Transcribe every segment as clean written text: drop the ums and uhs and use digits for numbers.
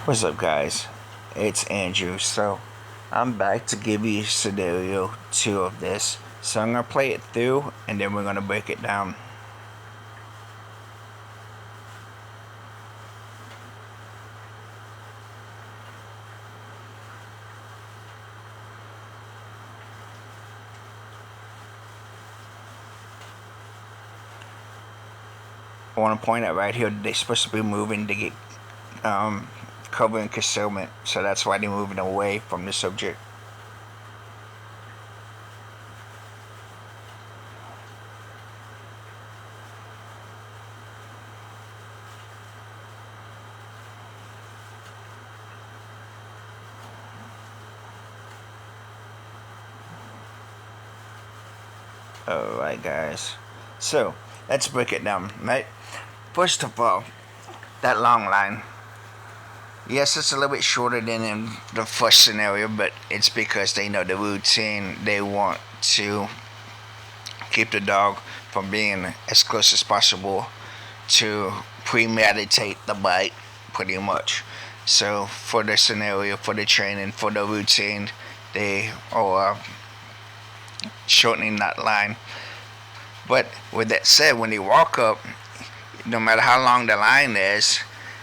What's up, guys? It's Andrew. So, I'm back to give you scenario 2 of this. So, I'm gonna play it through and then we're gonna break it down. I want to point out right here that they're supposed to be moving to get um, cover and concealment. So, that's why they're moving away from the subject. Alright, guys. So, let's break it down, right? First of all, that long line. Yes, it's a little bit shorter than in the first scenario, but it's because they know the routine. They want to keep the dog from being as close as possible to premeditate the bite, pretty much. So, for the scenario, for the training, for the routine, they are shortening that line. But with that said, when they walk up, no matter how long the line is,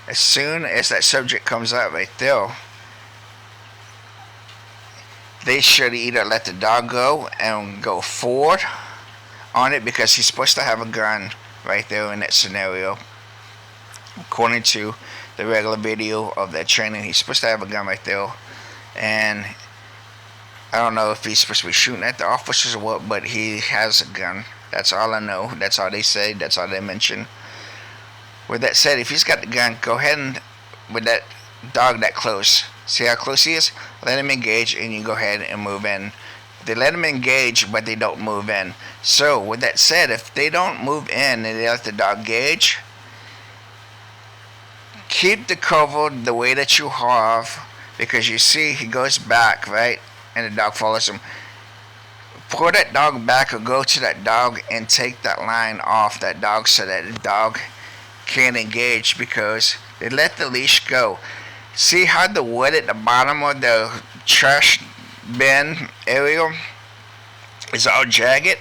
as soon as that subject comes up right there, they should either let the dog go and go forward on it because he's supposed to have a gun right there in that scenario. According to the regular video of that training, he's supposed to have a gun right there. And I don't know if he's supposed to be shooting at the officers or what, but he has a gun. That's all I know. That's all they say. That's all they mention. With that said, if he's got the gun, go ahead and with that dog that close. See how close he is? Let him engage and you go ahead and move in. They let him engage, but they don't move in. So, with that said, if they don't move in and they let the dog gauge, keep the cover the way that you have, because you see he goes back, right? And the dog follows him. Pull that dog back or go to that dog and take that line off that dog so that the dog can't engage because they let the leash go. See how the wood at the bottom of the trash bin area is all jagged?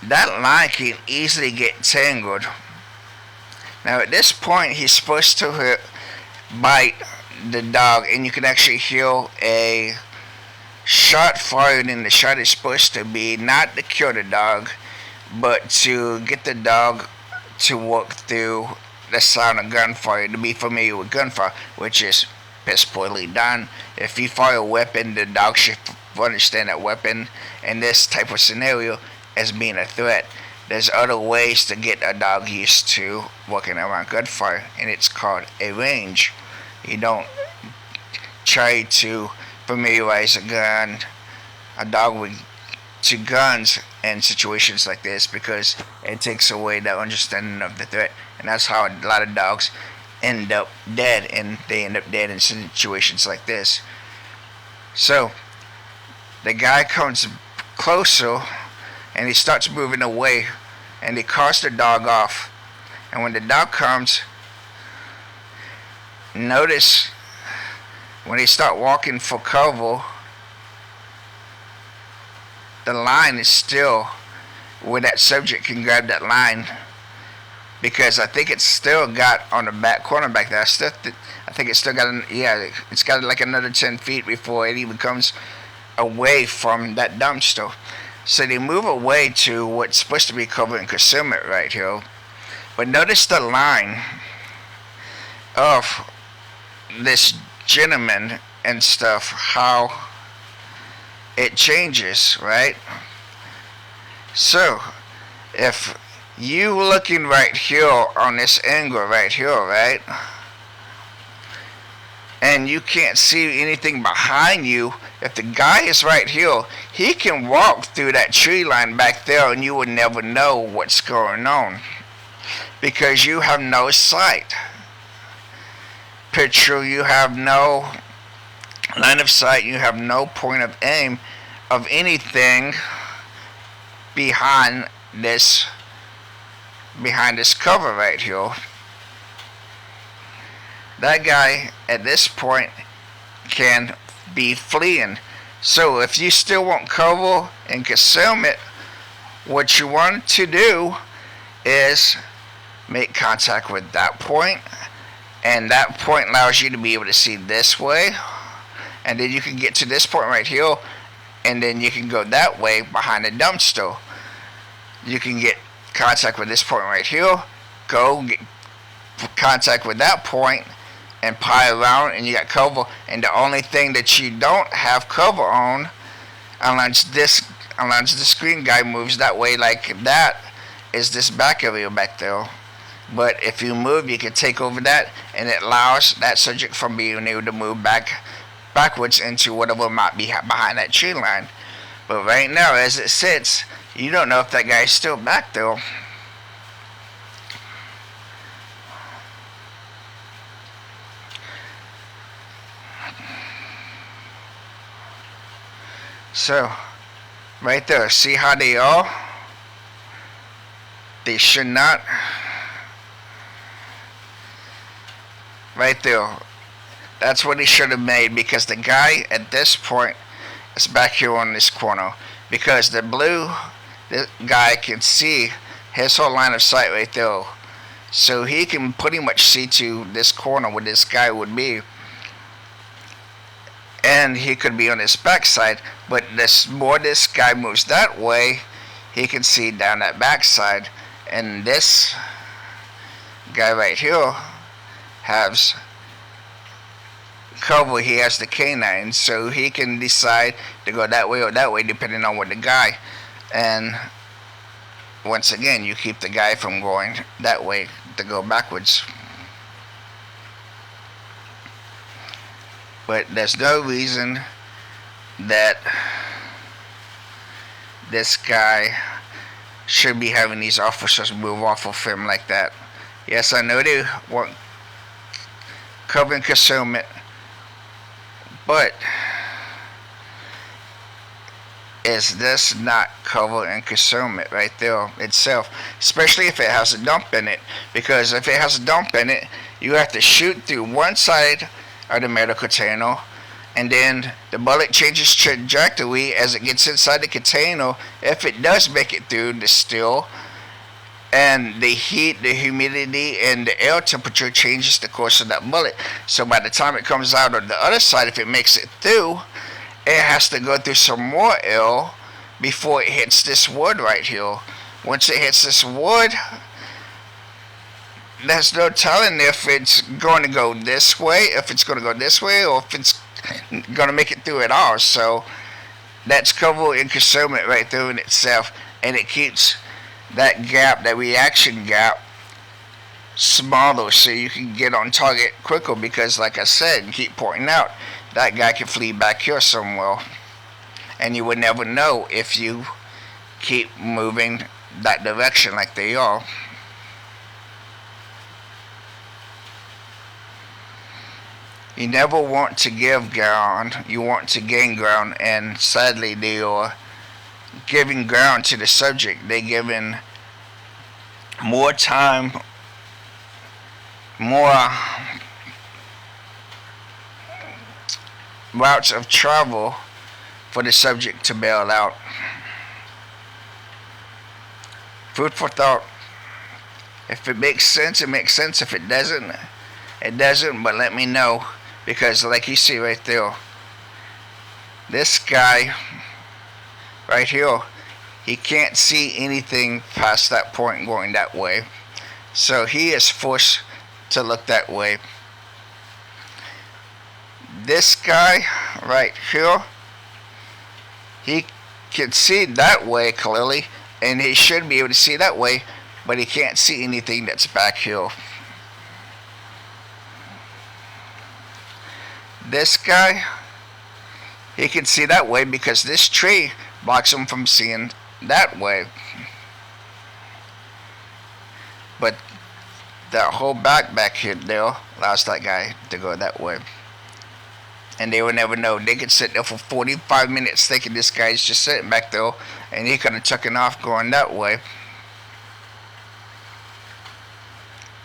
That line can easily get tangled. Now at this point he's supposed to bite the dog and you can actually hear a shot fired, and the shot is supposed to be not to kill the dog but to get the dog to walk through the sound of gunfire, to be familiar with gunfire, which is piss poorly done. If you fire a weapon, the dog should understand that weapon in this type of scenario as being a threat. There's other ways to get a dog used to walking around gunfire, and it's called a range. You don't try to familiarize a dog with to guns in situations like this because it takes away that understanding of the threat, and that's how a lot of dogs end up dead, and they end up dead in situations like this. So the guy comes closer and he starts moving away and he calls the dog off, and when the dog comes, notice when they start walking for cover, the line is still where that subject can grab that line, because I think it's still got on the back corner back there. I think it's still got it's got like another 10 feet before it even comes away from that dumpster. So they move away to what's supposed to be cover and concealment right here. But notice the line of this gentleman and stuff, how it changes, right? So if you looking right here on this angle right here, right, and you can't see anything behind you, if the guy is right here, he can walk through that tree line back there and you would never know what's going on because you have no sight. Picture, you have no line of sight, you have no point of aim of anything behind this cover right here. that guy at this point can be fleeing. So if you still want cover and concealment, what you want to do is make contact with that point, and that point allows you to be able to see this way, and then you can get to this point right here, and then you can go that way behind the dumpster. You can get contact with this point right here, go get contact with that point, and pile around, and you got cover. And the only thing that you don't have cover on, unless the screen guy moves that way like that, is this back area back there. But if you move, you can take over that, and it allows that subject from being able to move backwards into whatever might be behind that tree line. But right now, as it sits, you don't know if that guy's still back there. So, right there, see how they are? They should not. Right there. That's what he should have made, because the guy at this point is back here on this corner. Because the blue guy can see his whole line of sight right there. So he can pretty much see to this corner where this guy would be. And he could be on his backside, but this more this guy moves that way, he can see down that backside. And this guy right here has cover. He has the canine, so he can decide to go that way or that way depending on what the guy. And once again, you keep the guy from going that way to go backwards. But there's no reason that this guy should be having these officers move off of him like that. Yes, I know they want cover and concealment, but is this not cover and concealment right there itself? Especially if it has a dump in it. Because if it has a dump in it, you have to shoot through one side of the metal container, and then the bullet changes trajectory as it gets inside the container, if it does make it through the steel. And the heat, the humidity, and the air temperature changes the course of that bullet. So by the time it comes out on the other side, if it makes it through, it has to go through some more air before it hits this wood right here. Once it hits this wood, there's no telling if it's going to go this way, or if it's it's going to make it through at all. So that's cover and concealment right there in itself, and it keeps that gap, that reaction gap, smaller, so you can get on target quicker. Because like I said and keep pointing out, that guy can flee back here somewhere, and you would never know if you keep moving that direction like they are. You never want to give ground, you want to gain ground, and sadly they are giving ground to the subject. They're giving more time, more routes of travel for the subject to bail out. Food for thought. If it makes sense, it makes sense. If it doesn't, it doesn't. But let me know, because like you see right there, this guy right here, he can't see anything past that point going that way. So he is forced to look that way. This guy right here, he can see that way clearly, and he should be able to see that way, but he can't see anything that's back here. This guy, he can see that way because this tree blocks him from seeing that way. But that whole back here there allows that guy to go that way. And they will never know. They could sit there for 45 minutes thinking this guy's just sitting back there, and he could have taken off going that way.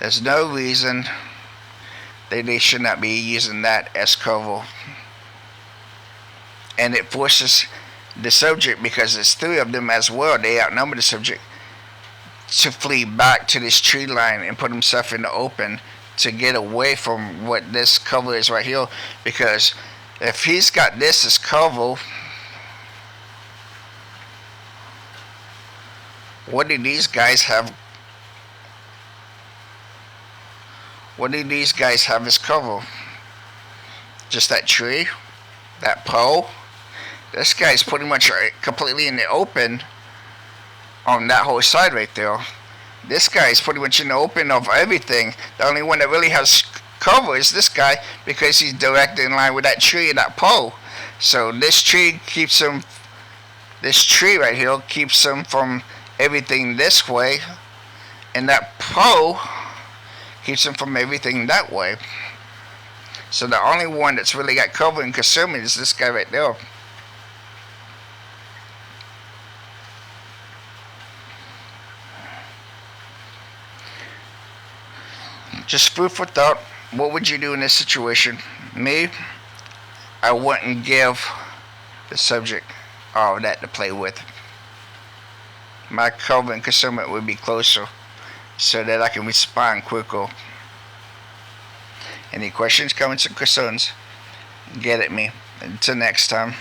There's no reason they should not be using that as cover. And it forces the subject, because there's three of them as well, they outnumber the subject, to flee back to this tree line and put himself in the open to get away from what this cover is right here. Because if he's got this as cover, what do these guys have? What do these guys have as cover? Just that tree, that pole. This guy's pretty much completely in the open on that whole side right there. This guy's pretty much in the open of everything. The only one that really has cover is this guy, because he's directly in line with that tree and that pole. So this tree keeps him, this tree right here keeps him from everything this way, and that pole keeps him from everything that way. So the only one that's really got cover and concealment is this guy right there. Just food for thought. What would you do in this situation? Me, I wouldn't give the subject all that to play with. My cover and concealment would be closer so that I can respond quicker. Any questions, comments, or concerns? Get at me. Until next time.